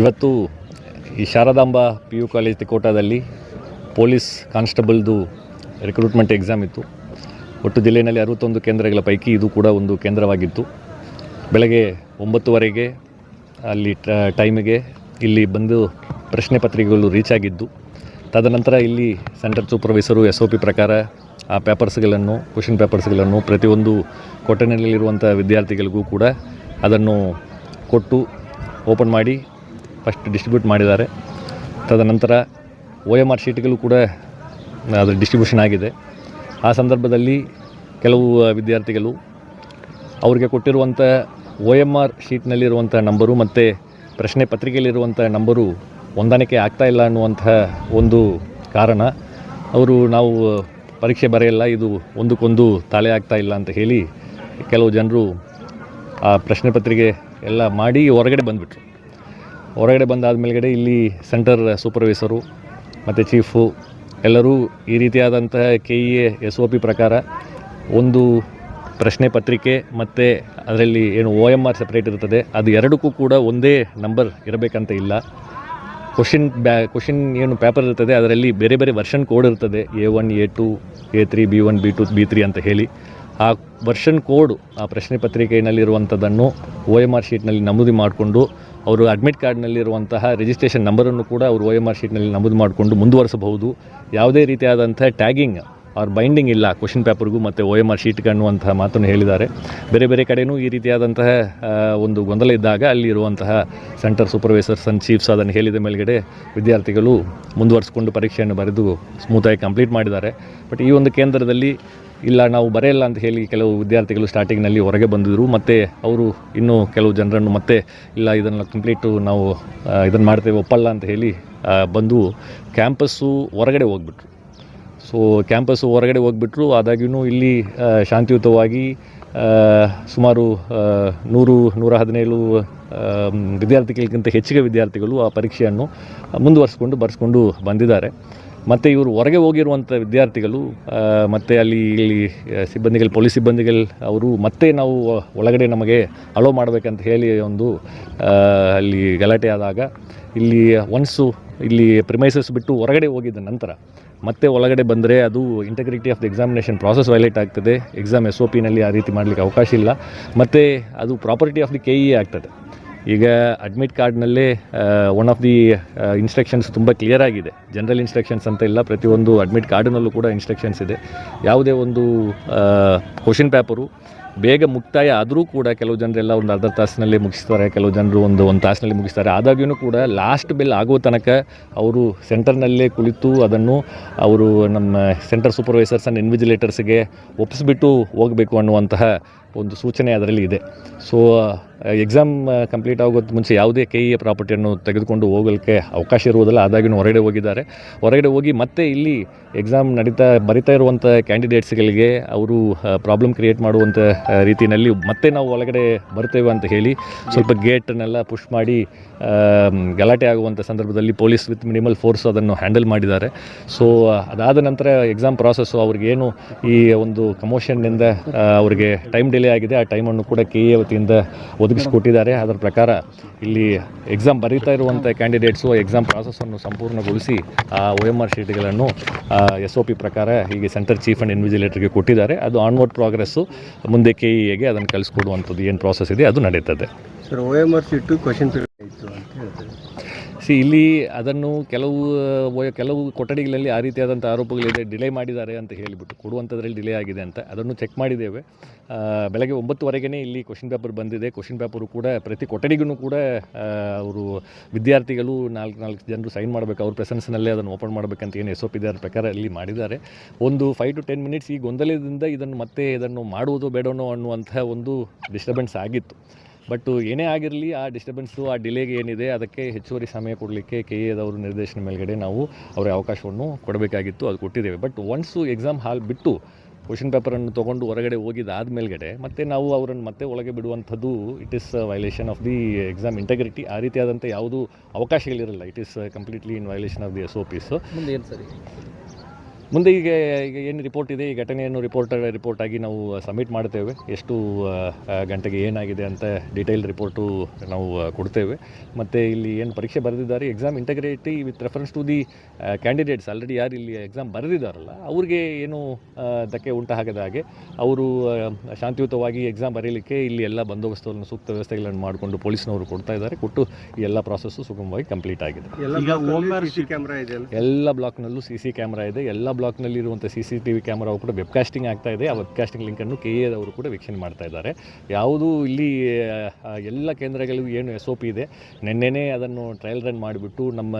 ಇವತ್ತು ಈ Sharadamba PU college ತಿಕೋಟಾದಲ್ಲಿ ಪೊಲೀಸ್ ಕಾನ್ಸ್ಟೇಬಲ್ದು ರಿಕ್ರೂಟ್ಮೆಂಟ್ ಎಕ್ಸಾಮ್ ಇತ್ತು. ಒಟ್ಟು ಜಿಲ್ಲೆಯಲ್ಲಿ 61 ಕೇಂದ್ರಗಳ ಪೈಕಿ ಇದು ಕೂಡ ಒಂದು ಕೇಂದ್ರವಾಗಿತ್ತು. ಬೆಳಗ್ಗೆ 9:15ಗೆ ಅಲ್ಲಿ ಟೈಮಿಗೆ ಇಲ್ಲಿ ಬಂದು ಪ್ರಶ್ನೆ ಪತ್ರಿಕೆಗಳು ರೀಚ್ ಆಗಿದ್ದು, ತದನಂತರ ಇಲ್ಲಿ ಸೆಂಟರ್ ಸೂಪರ್ವೈಸರು SOP ಪ್ರಕಾರ ಆ ಪೇಪರ್ಸ್ಗಳನ್ನು ಕ್ವೆಶ್ಚನ್ ಪೇಪರ್ಸ್ಗಳನ್ನು ಪ್ರತಿಯೊಂದು ಕೊಠಡಿನಲ್ಲಿರುವಂಥ ವಿದ್ಯಾರ್ಥಿಗಳಿಗೂ ಕೂಡ ಅದನ್ನು ಕೊಟ್ಟು ಓಪನ್ ಮಾಡಿ ಫಸ್ಟ್ ಡಿಸ್ಟ್ರಿಬ್ಯೂಟ್ ಮಾಡಿದ್ದಾರೆ. ತದನಂತರ OMR ಶೀಟ್ಗಳು ಕೂಡ ಅದರ ಡಿಸ್ಟ್ರಿಬ್ಯೂಷನ್ ಆಗಿದೆ. ಆ ಸಂದರ್ಭದಲ್ಲಿ ಕೆಲವು ವಿದ್ಯಾರ್ಥಿಗಳು ಅವರಿಗೆ ಕೊಟ್ಟಿರುವಂಥ OMR ಶೀಟ್ನಲ್ಲಿರುವಂಥ ನಂಬರು ಮತ್ತು ಪ್ರಶ್ನೆ ಪತ್ರಿಕೆಯಲ್ಲಿರುವಂಥ ನಂಬರು ಹೊಂದಾಣಿಕೆ ಆಗ್ತಾಯಿಲ್ಲ ಅನ್ನುವಂತಹ ಒಂದು ಕಾರಣ, ಅವರು ನಾವು ಪರೀಕ್ಷೆ ಬರೆಯಲ್ಲ, ಇದು ಒಂದಕ್ಕೊಂದು ತಾಳೆ ಆಗ್ತಾಯಿಲ್ಲ ಅಂತ ಹೇಳಿ ಕೆಲವು ಜನರು ಆ ಪ್ರಶ್ನೆ ಪತ್ರಿಕೆ ಎಲ್ಲ ಮಾಡಿ ಹೊರಗಡೆ ಬಂದುಬಿಟ್ರು. ಹೊರಗಡೆ ಬಂದಾದ ಮೇಲ್ಗಡೆ ಇಲ್ಲಿ ಸೆಂಟರ್ ಸೂಪರ್ವೈಸರು ಮತ್ತು ಚೀಫು ಎಲ್ಲರೂ ಈ ರೀತಿಯಾದಂತಹ KEA SOP ಪ್ರಕಾರ ಒಂದು ಪ್ರಶ್ನೆ ಪತ್ರಿಕೆ ಮತ್ತು ಅದರಲ್ಲಿ ಏನು OMR ಸಪ್ರೇಟ್ ಇರ್ತದೆ, ಅದು ಎರಡಕ್ಕೂ ಕೂಡ ಒಂದೇ ನಂಬರ್ ಇರಬೇಕಂತ ಇಲ್ಲ. ಕ್ವಶನ್ ಏನು ಪೇಪರ್ ಇರ್ತದೆ ಅದರಲ್ಲಿ ಬೇರೆ ಬೇರೆ ವರ್ಷನ್ ಕೋಡ್ ಇರ್ತದೆ, A1 A2 A3 B1 B2 B3 ಅಂತ ಹೇಳಿ. ಆ ವರ್ಷನ್ ಕೋಡ್ ಆ ಪ್ರಶ್ನೆ ಪತ್ರಿಕೆಯಲ್ಲಿರುವಂಥದ್ದನ್ನು OMR ಶೀಟ್ನಲ್ಲಿ ನಮೂದು ಮಾಡಿಕೊಂಡು ಅವರು ಅಡ್ಮಿಟ್ ಕಾರ್ಡ್ನಲ್ಲಿರುವಂತಹ ರಿಜಿಸ್ಟ್ರೇಷನ್ ನಂಬರನ್ನು ಕೂಡ ಅವರು OMR ಶೀಟ್ನಲ್ಲಿ ನಮೂದು ಮಾಡಿಕೊಂಡು ಮುಂದುವರಿಸಬಹುದು. ಯಾವುದೇ ರೀತಿಯಾದಂಥ ಟ್ಯಾಗಿಂಗ್ ಆರ್ ಬೈಂಡಿಂಗ್ ಇಲ್ಲ ಕ್ವಶನ್ ಪೇಪರ್ಗೂ ಮತ್ತು OMR ಶೀಟ್ಗೆ ಅನ್ನುವಂತಹ ಮಾತನ್ನು ಹೇಳಿದ್ದಾರೆ. ಬೇರೆ ಬೇರೆ ಕಡೆಯೂ ಈ ರೀತಿಯಾದಂತಹ ಒಂದು ಗೊಂದಲ ಇದ್ದಾಗ ಅಲ್ಲಿರುವಂತಹ ಸೆಂಟರ್ ಸೂಪರ್ವೈಸರ್ಸ್ ಆ್ಯಂಡ್ ಚೀಫ್ಸ್ ಅದನ್ನು ಹೇಳಿದ ಮೇಲ್ಗಡೆ ವಿದ್ಯಾರ್ಥಿಗಳು ಮುಂದುವರಿಸಿಕೊಂಡು ಪರೀಕ್ಷೆಯನ್ನು ಬರೆದು ಸ್ಮೂತಾಗಿ ಕಂಪ್ಲೀಟ್ ಮಾಡಿದ್ದಾರೆ. ಬಟ್ ಈ ಒಂದು ಕೇಂದ್ರದಲ್ಲಿ ಇಲ್ಲ, ನಾವು ಬರೆಯಲ್ಲ ಅಂತ ಹೇಳಿ ಕೆಲವು ವಿದ್ಯಾರ್ಥಿಗಳು ಸ್ಟಾರ್ಟಿಂಗ್ನಲ್ಲಿ ಹೊರಗೆ ಬಂದಿದ್ದರು. ಮತ್ತು ಅವರು ಇನ್ನೂ ಕೆಲವು ಜನರನ್ನು ಮತ್ತೆ ಇಲ್ಲ ಇದನ್ನು ಕಂಪ್ಲೀಟು ನಾವು ಇದನ್ನು ಮಾಡ್ತೇವೆ ಒಪ್ಪಲ್ಲ ಅಂತ ಹೇಳಿ ಬಂದು ಕ್ಯಾಂಪಸ್ಸು ಹೊರಗಡೆ ಹೋಗ್ಬಿಟ್ರು. ಸೊ ಕ್ಯಾಂಪಸ್ಸು ಹೊರಗಡೆ ಹೋಗ್ಬಿಟ್ರು. ಆದಾಗ್ಯೂ ಇಲ್ಲಿ ಶಾಂತಿಯುತವಾಗಿ ಸುಮಾರು 117 ವಿದ್ಯಾರ್ಥಿಗಳಿಗಿಂತ ಹೆಚ್ಚಿಗೆ ವಿದ್ಯಾರ್ಥಿಗಳು ಆ ಪರೀಕ್ಷೆಯನ್ನು ಬರೆಸ್ಕೊಂಡು ಬಂದಿದ್ದಾರೆ. ಮತ್ತು ಇವರು ಹೊರಗೆ ಹೋಗಿರುವಂಥ ವಿದ್ಯಾರ್ಥಿಗಳು ಮತ್ತು ಇಲ್ಲಿ ಪೊಲೀಸ್ ಸಿಬ್ಬಂದಿಗಳು ಅವರು ಮತ್ತೆ ನಾವು ಒಳಗಡೆ ನಮಗೆ ಅಲೋ ಮಾಡಬೇಕಂತ ಹೇಳಿ ಒಂದು ಅಲ್ಲಿ ಗಲಾಟೆ ಆದಾಗ ಇಲ್ಲಿ ಇಲ್ಲಿ ಪ್ರಿಮೈಸಸ್ ಬಿಟ್ಟು ಹೊರಗಡೆ ಹೋಗಿದ್ದ ನಂತರ ಮತ್ತೆ ಒಳಗಡೆ ಬಂದರೆ ಅದು integrity of the examination process violate ಆಗ್ತದೆ. ಎಕ್ಸಾಮ್ SOPನಲ್ಲಿ ಆ ರೀತಿ ಮಾಡಲಿಕ್ಕೆ ಅವಕಾಶ ಇಲ್ಲ. ಮತ್ತು ಅದು ಪ್ರಾಪರ್ಟಿ ಆಫ್ ದಿ KEA ಆಗ್ತದೆ. ಈಗ ಅಡ್ಮಿಟ್ ಕಾರ್ಡ್ನಲ್ಲೇ ಒನ್ ಆಫ್ ದಿ ಇನ್ಸ್ಟ್ರಕ್ಷನ್ಸ್ ತುಂಬ ಕ್ಲಿಯರ್ ಆಗಿದೆ. ಜನರಲ್ ಇನ್ಸ್ಟ್ರಕ್ಷನ್ಸ್ ಅಂತ ಇಲ್ಲ, ಪ್ರತಿಯೊಂದು ಅಡ್ಮಿಟ್ ಕಾರ್ಡಿನಲ್ಲೂ ಕೂಡ ಇನ್ಸ್ಟ್ರಕ್ಷನ್ಸ್ ಇದೆ. ಯಾವುದೇ ಒಂದು ಕ್ವಶನ್ ಪೇಪರು ಬೇಗ ಮುಕ್ತಾಯ ಆದರೂ ಕೂಡ ಕೆಲವು ಜನರೆಲ್ಲ ಒಂದು ಅರ್ಧ ತಾಸಿನಲ್ಲಿ ಮುಗಿಸ್ತಾರೆ, ಕೆಲವು ಜನರು ಒಂದು ತಾಸಿನಲ್ಲಿ ಮುಗಿಸ್ತಾರೆ. ಆದಾಗ್ಯೂ ಕೂಡ ಲಾಸ್ಟ್ ಬೆಲ್ ಆಗೋ ತನಕ ಅವರು ಸೆಂಟರ್ನಲ್ಲೇ ಕುಳಿತು ಅದನ್ನು ಅವರು ನಮ್ಮ ಸೆಂಟರ್ ಸೂಪರ್ವೈಸರ್ಸ್ ಆ್ಯಂಡ್ ಇನ್ವಿಜಿಲೇಟರ್ಸ್ಗೆ ಒಪ್ಪಿಸ್ಬಿಟ್ಟು ಹೋಗಬೇಕು ಅನ್ನುವಂತಹ ಒಂದು ಸೂಚನೆ ಅದರಲ್ಲಿ ಇದೆ. ಸೊ ಎಕ್ಸಾಮ್ ಕಂಪ್ಲೀಟ್ ಆಗೋದು ಮುಂಚೆ ಯಾವುದೇ KEA ಪ್ರಾಪರ್ಟಿಯನ್ನು ತೆಗೆದುಕೊಂಡು ಹೋಗಲಿಕ್ಕೆ ಅವಕಾಶ ಇರುವುದಿಲ್ಲ. ಆದಾಗ್ಯೂ ಹೊರಗಡೆ ಹೋಗಿದ್ದಾರೆ. ಹೊರಗಡೆ ಹೋಗಿ ಮತ್ತೆ ಇಲ್ಲಿ ಎಕ್ಸಾಮ್ ಬರಿತಾ ಇರುವಂಥ ಕ್ಯಾಂಡಿಡೇಟ್ಸ್ಗಳಿಗೆ ಅವರು ಪ್ರಾಬ್ಲಮ್ ಕ್ರಿಯೇಟ್ ಮಾಡುವಂಥ ರೀತಿಯಲ್ಲಿ ಮತ್ತೆ ನಾವು ಒಳಗಡೆ ಬರ್ತೇವೆ ಅಂತ ಹೇಳಿ ಸ್ವಲ್ಪ ಗೇಟನ್ನೆಲ್ಲ ಪುಷ್ ಮಾಡಿ ಗಲಾಟೆ ಆಗುವಂಥ ಸಂದರ್ಭದಲ್ಲಿ ಪೊಲೀಸ್ ವಿತ್ ಮಿನಿಮಲ್ ಫೋರ್ಸ್ ಅದನ್ನು ಹ್ಯಾಂಡಲ್ ಮಾಡಿದ್ದಾರೆ. ಸೊ ಅದಾದ ನಂತರ ಎಕ್ಸಾಮ್ ಪ್ರಾಸೆಸ್ಸು ಅವ್ರಿಗೇನು ಈ ಒಂದು ಕಮೋಷನ್ನಿಂದ ಅವರಿಗೆ ಟೈಮ್ ಡಿಲೇ ಆಗಿದೆ, ಆ ಟೈಮನ್ನು ಕೂಡ KEA ವತಿಯಿಂದ ಒದಗಿಸಿಕೊಟ್ಟಿದ್ದಾರೆ. ಅದರ ಪ್ರಕಾರ ಇಲ್ಲಿ ಎಕ್ಸಾಮ್ ಬರೀತಾ ಇರುವಂಥ ಕ್ಯಾಂಡಿಡೇಟ್ಸು ಎಕ್ಸಾಮ್ ಪ್ರಾಸೆಸ್ಸನ್ನು ಸಂಪೂರ್ಣಗೊಳಿಸಿ ಆ OMR ಶೀಟ್ಗಳನ್ನು SOP ಪ್ರಕಾರ ಹೀಗೆ ಸೆಂಟರ್ ಚೀಫ್ ಆ್ಯಂಡ್ ಇನ್ವಿಜಿಲೇಟರ್ಗೆ ಕೊಟ್ಟಿದ್ದಾರೆ. ಅದು ಆನ್ವರ್ಡ್ ಪ್ರೋಗ್ರೆಸ್ಸು ಮುಂದೆ KEAಗೆ ಅದನ್ನು ಕಳಿಸ್ಕೊಡುವಂಥದ್ದು ಏನು ಪ್ರಾಸೆಸ್ ಇದೆ ಅದು ನಡೀತದೆ. Sir, OMR sheet question paper ಇತ್ತು ಅಂತ ಹೇಳ್ತಾರೆ. ಇಲ್ಲಿ ಅದನ್ನು ಕೆಲವು ಕೊಠಡಿಗಳಲ್ಲಿ ಆ ರೀತಿಯಾದಂಥ ಆರೋಪಗಳಿದೆ, ಡಿಲೇ ಮಾಡಿದ್ದಾರೆ ಅಂತ ಹೇಳಿಬಿಟ್ಟು ಕೊಡುವಂಥದ್ರಲ್ಲಿ ಡಿಲೇ ಆಗಿದೆ ಅಂತ ಅದನ್ನು ಚೆಕ್ ಮಾಡಿದ್ದೇವೆ. ಬೆಳಗ್ಗೆ 9:15ನೇ ಇಲ್ಲಿ ಕ್ವಶನ್ ಪೇಪರ್ ಬಂದಿದೆ. ಕ್ವಶನ್ ಪೇಪರು ಕೂಡ ಪ್ರತಿ ಕೊಠಡಿಗೂ ಕೂಡ ಅವರು ವಿದ್ಯಾರ್ಥಿಗಳು 4 ಜನರು ಸೈನ್ ಮಾಡಬೇಕು, ಅವ್ರ ಪ್ರೆಸೆನ್ಸ್ನಲ್ಲೇ ಅದನ್ನು ಓಪನ್ ಮಾಡಬೇಕಂತ ಏನು SOP ಇದೆ ಅದರ ಪ್ರಕಾರ ಇಲ್ಲಿ ಮಾಡಿದ್ದಾರೆ. ಒಂದು 5 to 10 ಮಿನಿಟ್ಸ್ ಈ ಗೊಂದಲದಿಂದ ಇದನ್ನು ಮಾಡುವುದು ಬೇಡನೋ ಅನ್ನುವಂಥ ಒಂದು ಡಿಸ್ಟರ್ಬೆನ್ಸ್ ಆಗಿತ್ತು. ಬಟ್ ಏನೇ ಆಗಿರಲಿ ಆ ಡಿಸ್ಟರ್ಬೆನ್ಸು ಆ ಡಿಲೇಗೆ ಏನಿದೆ ಅದಕ್ಕೆ ಹೆಚ್ಚುವರಿ ಸಮಯ ಕೊಡಲಿಕ್ಕೆ KEAದವರು ನಿರ್ದೇಶನ ಮೇಲ್ಗಡೆ ನಾವು ಅವರಿಗೆ ಅವಕಾಶವನ್ನು ಕೊಡಬೇಕಾಗಿತ್ತು, ಅದು ಕೊಟ್ಟಿದ್ದೇವೆ. ಬಟ್ ಒನ್ಸು ಎಕ್ಸಾಮ್ ಹಾಲ್ ಬಿಟ್ಟು ಕ್ವಶನ್ ಪೇಪರನ್ನು ತೊಗೊಂಡು ಹೊರಗಡೆ ಹೋಗಿದ್ದಾದ ಮೇಲ್ಗಡೆ ಮತ್ತೆ ನಾವು ಅವರನ್ನು ಮತ್ತೆ ಒಳಗೆ ಬಿಡುವಂಥದ್ದು it is violation of the exam integrity. ಆ ರೀತಿಯಾದಂಥ ಯಾವುದೂ ಅವಕಾಶಗಳಿರಲ್ಲ. It is completely in violation of the SOPs. ಮುಂದೆ ಏನು ಸರಿ ಮುಂದೆ ಈಗ ಏನು ರಿಪೋರ್ಟ್ ಇದೆ ಈ ಘಟನೆಯನ್ನು ರಿಪೋರ್ಟ್ ಆಗಿ ನಾವು ಸಬ್ಮಿಟ್ ಮಾಡ್ತೇವೆ. ಎಷ್ಟು ಗಂಟೆಗೆ ಏನಾಗಿದೆ ಅಂತ ಡೀಟೇಲ್ ರಿಪೋರ್ಟು ನಾವು ಕೊಡ್ತೇವೆ. ಮತ್ತು ಇಲ್ಲಿ ಏನು ಪರೀಕ್ಷೆ ಬರೆದಿದ್ದಾರೆ exam integrity with reference to the candidates already ಯಾರು ಇಲ್ಲಿ ಎಕ್ಸಾಮ್ ಬರೆದಿದ್ದಾರಲ್ಲ ಅವ್ರಿಗೆ ಏನು ಧಕ್ಕೆ ಉಂಟಾಗದ ಹಾಗೆ ಅವರು ಶಾಂತಿಯುತವಾಗಿ ಎಕ್ಸಾಮ್ ಬರೀಲಿಕ್ಕೆ ಇಲ್ಲಿ ಎಲ್ಲ ಬಂದೋಬಸ್ತನ್ನು ಸೂಕ್ತ ವ್ಯವಸ್ಥೆಗಳನ್ನು ಮಾಡಿಕೊಂಡು ಪೊಲೀಸ್ನವರು ಕೊಡ್ತಾ ಇದ್ದಾರೆ. ಕೊಟ್ಟು ಈ ಎಲ್ಲ ಪ್ರಾಸೆಸ್ಸು ಸುಗಮವಾಗಿ ಕಂಪ್ಲೀಟ್ ಆಗಿದೆ. ಕ್ಯಾಮ್ರಾ ಇದೆ, ಎಲ್ಲ ಬ್ಲಾಕ್ನಲ್ಲೂ ಸಿ ಕ್ಯಾಮ್ರಾ ಇದೆ. ಎಲ್ಲ ಬ್ಲಾಕ್ನಲ್ಲಿ ಇರುವಂಥ CCTV ಕ್ಯಾಮ್ರಾವು ಕೂಡ ವೆಬ್ಕಾಸ್ಟಿಂಗ್ ಆಗ್ತಾ ಇದೆ. ಆ ವೆಬ್ಕಾಸ್ಟಿಂಗ್ ಲಿಂಕನ್ನು KA ಅವರು ಕೂಡ ವೀಕ್ಷಣೆ ಮಾಡ್ತಾ ಇದ್ದಾರೆ. ಯಾವುದು ಇಲ್ಲಿ ಎಲ್ಲ ಕೇಂದ್ರಗಳಿಗೂ ಏನು SOP ಇದೆ ನಿನ್ನೆನೇ ಅದನ್ನು ಟ್ರಯಲ್ ರನ್ ಮಾಡಿಬಿಟ್ಟು ನಮ್ಮ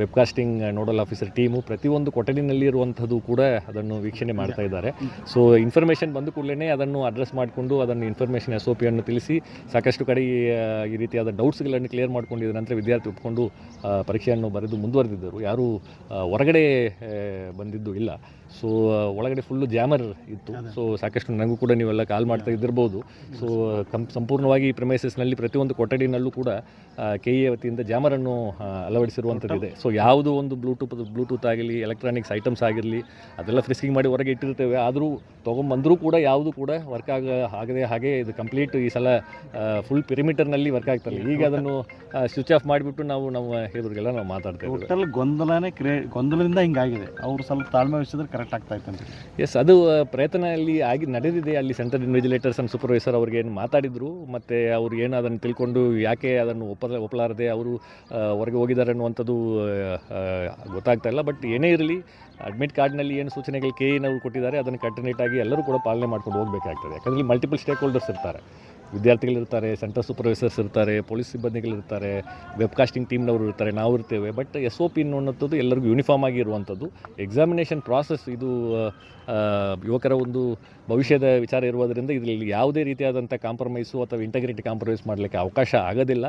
ವೆಬ್ಕಾಸ್ಟಿಂಗ್ ನೋಡಲ್ ಆಫೀಸರ್ ಟೀಮು ಪ್ರತಿಯೊಂದು ಕೊಠಡಿನಲ್ಲಿ ಇರುವಂಥದ್ದು ಕೂಡ ಅದನ್ನು ವೀಕ್ಷಣೆ ಮಾಡ್ತಾ ಇದ್ದಾರೆ. ಸೊ ಇನ್ಫಾರ್ಮೇಷನ್ ಬಂದ ಕೂಡಲೇ ಅದನ್ನು ಅಡ್ರೆಸ್ ಮಾಡಿಕೊಂಡು ಅದನ್ನು ಇನ್ಫಾರ್ಮೇಷನ್ SOP ಅನ್ನು ತಿಳಿಸಿ ಸಾಕಷ್ಟು ಕಡೆ ಈ ರೀತಿಯಾದ ಡೌಟ್ಸ್ಗಳನ್ನು ಕ್ಲಿಯರ್ ಮಾಡ್ಕೊಂಡಿದ್ದ ನಂತರ ವಿದ್ಯಾರ್ಥಿ ಒಪ್ಪಿಕೊಂಡು ಪರೀಕ್ಷೆಯನ್ನು ಬರೆದು ಮುಂದುವರೆದಿದ್ದರು. ಯಾರೂ ಹೊರಗಡೆ ಬಂದಿದ್ದು ಇಲ್ಲ. ಸೊ ಒಳಗಡೆ ಫುಲ್ಲು ಜಾಮರ್ ಇತ್ತು. ಸೊ ಸಾಕಷ್ಟು ನನಗೂ ಕೂಡ ನೀವೆಲ್ಲ ಕಾಲ್ ಮಾಡ್ತಾ ಇದ್ದಿರ್ಬೋದು. ಸೊ ಸಂಪೂರ್ಣವಾಗಿ ಈ ಪ್ರೆಮೈಸಸ್ನಲ್ಲಿ ಪ್ರತಿಯೊಂದು ಕೊಠಡಿನಲ್ಲೂ ಕೂಡ KA ವತಿಯಿಂದ ಜಾಮರನ್ನು ಅಳವಡಿಸಿರುವಂಥದ್ದಿದೆ. ಸೊ ಯಾವುದು ಒಂದು ಬ್ಲೂಟೂತ್ ಆಗಲಿ ಎಲೆಕ್ಟ್ರಾನಿಕ್ಸ್ ಐಟಮ್ಸ್ ಆಗಿರಲಿ ಅದೆಲ್ಲ ಫ್ರಿಸ್ಕಿಂಗ್ ಮಾಡಿ ಹೊರಗೆ ಇಟ್ಟಿರ್ತೇವೆ. ಆದರೂ ತೊಗೊಂಬಂದರೂ ಕೂಡ ಯಾವುದು ಕೂಡ ವರ್ಕ್ ಆಗದೆ ಹಾಗೆ ಇದು ಕಂಪ್ಲೀಟ್ ಈ ಸಲ ಫುಲ್ ಪಿರಿಮೀಟರ್ನಲ್ಲಿ ವರ್ಕ್ ಆಗ್ತಾಯಿಲ್ಲ. ಈಗ ಅದನ್ನು ಸ್ವಿಚ್ ಆಫ್ ಮಾಡಿಬಿಟ್ಟು ನಾವು ನಮ್ಮ ಇವ್ರಿಗೆಲ್ಲ ನಾವು ಮಾತಾಡ್ತೇವೆ. ಟೋಟಲ್ ಗೊಂದಲದಿಂದ ಹಿಂಗಾಗಿದೆ. ಅವರು ಸ್ವಲ್ಪ ತಾಳ್ಮೆ ವಹಿಸಿದ್ರೆ ಕರೆಕ್ಟ್ ಆಗ್ತಾ ಇತ್ತು. ಎಸ್, ಅದು ಪ್ರಯತ್ನ ಅಲ್ಲಿ ನಡೆದಿದೆ. ಅಲ್ಲಿ ಸೆಂಟ್ರಲ್ ಇನ್ವಿಜಿಲೇಟರ್ಸ್ ಆ್ಯಂಡ್ ಸೂಪರ್ವೈಸರ್ ಅವ್ರಿಗೆ ಏನು ಮಾತಾಡಿದರು ಮತ್ತು ಅವ್ರು ಏನು ಅದನ್ನು ತಿಳ್ಕೊಂಡು ಯಾಕೆ ಅದನ್ನು ಒಪ್ಪಲಾರದೆ ಅವರು ಹೊರಗೆ ಹೋಗಿದ್ದಾರೆ ಅನ್ನುವಂಥದ್ದು ಗೊತ್ತಾಗ್ತಾ ಇಲ್ಲ. ಬಟ್ ಏನೇ ಇರಲಿ ಅಡ್ಮಿಟ್ ಕಾರ್ಡ್ನಲ್ಲಿ ಏನು ಸೂಚನೆಗಳು KA ಕೊಟ್ಟಿದ್ದಾರೆ ಅದನ್ನು ಕಟ್ಟುನಿಟ್ಟಾಗಿ ಎಲ್ಲರೂ ಕೂಡ ಪಾಲನೆ ಮಾಡ್ಕೊಂಡು ಹೋಗಬೇಕಾಗ್ತದೆ. ಯಾಕಂದರೆ ಇಲ್ಲಿ ಮಲ್ಟಿಪಲ್ ಸ್ಟೇಕ್ ಹೋಲ್ಡರ್ಸ್ ಇರ್ತಾರೆ. ವಿದ್ಯಾರ್ಥಿಗಳಿರ್ತಾರೆ, ಸೆಂಟ್ರಲ್ ಸೂಪರ್ವೈಸರ್ಸ್ ಇರ್ತಾರೆ, ಪೊಲೀಸ್ ಸಿಬ್ಬಂದಿಗಳಿರ್ತಾರೆ, ವೆಬ್ಕಾಸ್ಟಿಂಗ್ ಟೀಮ್ನವರು ಇರ್ತಾರೆ, ನಾವು ಇರ್ತೇವೆ. ಬಟ್ SOP ಅನ್ನುವಂಥದ್ದು ಎಲ್ಲರಿಗೂ ಯೂನಿಫಾರ್ಮ್ ಆಗಿ ಇರುವಂಥದ್ದು. ಎಕ್ಸಾಮಿನೇಷನ್ ಪ್ರಾಸೆಸ್ ಇದು ಯುವಕರ ಒಂದು ಭವಿಷ್ಯದ ವಿಚಾರ ಇರುವುದರಿಂದ ಇದರಲ್ಲಿ ಯಾವುದೇ ರೀತಿಯಾದಂಥ ಕಾಂಪ್ರಮೈಸು ಅಥವಾ ಇಂಟಗ್ರಿಟಿ ಕಾಂಪ್ರಮೈಸ್ ಮಾಡಲಿಕ್ಕೆ ಅವಕಾಶ ಆಗೋದಿಲ್ಲ.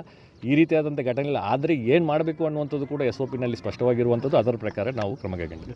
ಈ ರೀತಿಯಾದಂಥ ಘಟನೆ ಆದರೆ ಏನು ಮಾಡಬೇಕು ಅನ್ನುವಂಥದ್ದು ಕೂಡ SOPನಲ್ಲಿ ಸ್ಪಷ್ಟವಾಗಿರುವಂಥದ್ದು. ಅದರ ಪ್ರಕಾರ ನಾವು ಕ್ರಮ ಕೈಗೊಂಡಿದ್ದೇವೆ.